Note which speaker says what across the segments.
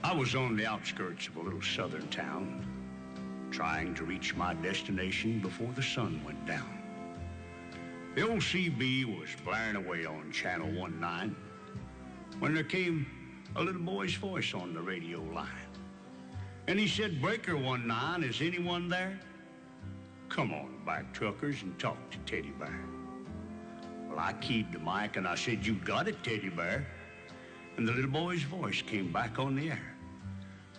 Speaker 1: I was on the outskirts of a little southern town, trying to reach my destination before the sun went down. The old CB was blaring away on Channel 19 when there came a little boy's voice on the radio line. And he said, "Breaker 19, is anyone there? Come on back, truckers, and talk to Teddy Bear." Well, I keyed the mic and I said, "You got it, Teddy Bear." And the little boy's voice came back on the air.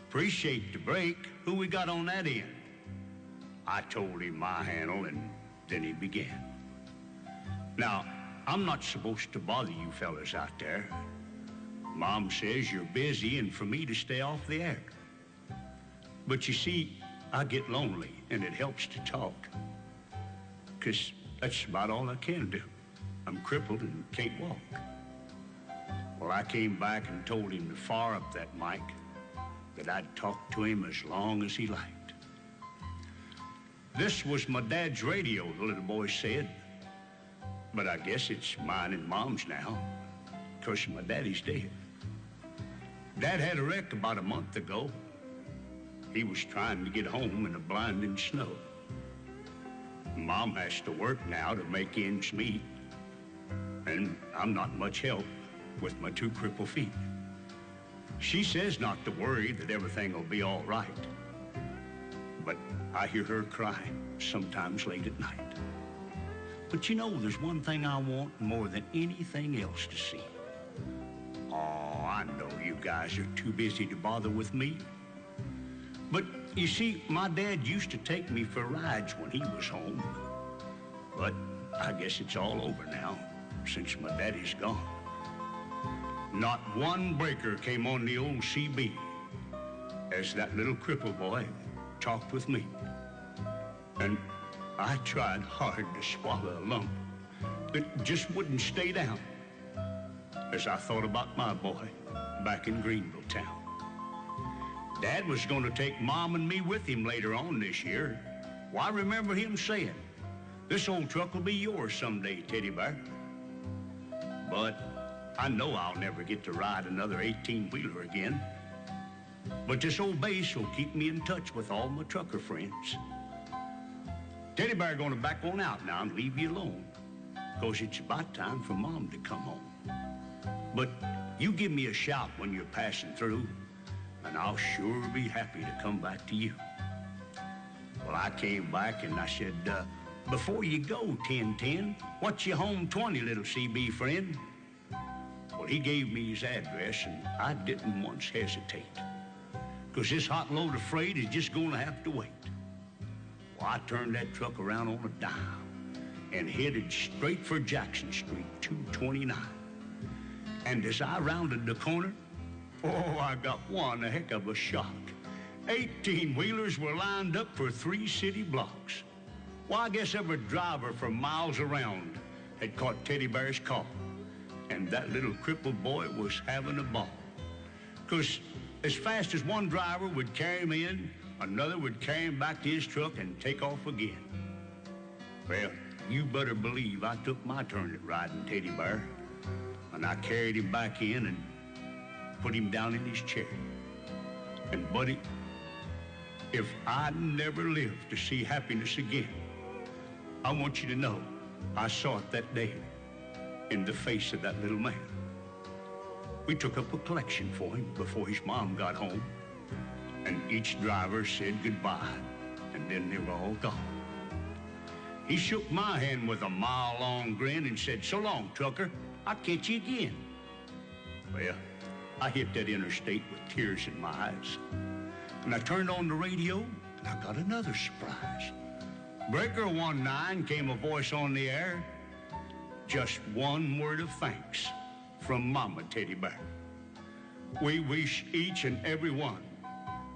Speaker 1: "Appreciate the break. Who we got on that end?" I told him my handle, and then he began. "Now, I'm not supposed to bother you fellas out there. Mom says you're busy and for me to stay off the air. But you see, I get lonely and it helps to talk, 'cause that's about all I can do. I'm crippled and can't walk." Well, I came back and told him to fire up that mic, that I'd talk to him as long as he liked. "This was my dad's radio," the little boy said. "But I guess it's mine and Mom's now, 'cause my daddy's dead. Dad had a wreck about a month ago. He was trying to get home in the blinding snow. Mom has to work now to make ends meet, and I'm not much help with my 2 crippled feet. She says not to worry, that everything will be all right. But I hear her crying sometimes late at night. But you know, there's one thing I want more than anything else to see. Oh, I know you guys are too busy to bother with me. But you see, my dad used to take me for rides when he was home. But I guess it's all over now, since my daddy's gone. Not one breaker came on the old CB as that little cripple boy talked with me. And I tried hard to swallow a lump that just wouldn't stay down as I thought about my boy back in Greenville town. Dad was going to take Mom and me with him later on this year. Well, I remember him saying, "This old truck will be yours someday, Teddy Bear." But I know I'll never get to ride another 18-wheeler again. But this old base will keep me in touch with all my trucker friends. Teddy Bear gonna back on out now and leave you alone, 'cause it's about time for Mom to come home. But you give me a shout when you're passing through, and I'll sure be happy to come back to you. Well, I came back and I said, "Before you go, 1010, what's your home 20, little CB friend?" Well, he gave me his address, and I didn't once hesitate, 'cause this hot load of freight is just gonna have to wait. Well, I turned that truck around on a dime and headed straight for Jackson Street, 229. And as I rounded the corner, oh, I got one heck of a shock. 18-wheelers were lined up for 3 city blocks. Well, I guess every driver for miles around had caught Teddy Bear's call, and that little crippled boy was having a ball. 'Cause as fast as one driver would carry him in, another would carry him back to his truck and take off again. Well, you better believe I took my turn at riding Teddy Bear, and I carried him back in and put him down in his chair. And buddy, if I never live to see happiness again, I want you to know I saw it that day in the face of that little man. We took up a collection for him before his mom got home, and each driver said goodbye, and then they were all gone. He shook my hand with a mile-long grin and said, "So long, trucker. I'll catch you again." Well, I hit that interstate with tears in my eyes, and I turned on the radio, and I got another surprise. "Breaker 19, came a voice on the air. Just one word of thanks from Mama Teddy Bear. We wish each and every one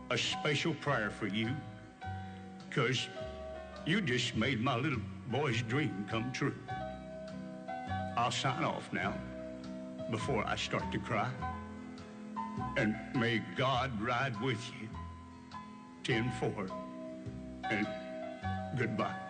Speaker 1: a special prayer for you, 'cause you just made my little boy's dream come true." I'll sign off now before I start to cry. And may God ride with you. 10-4, and goodbye.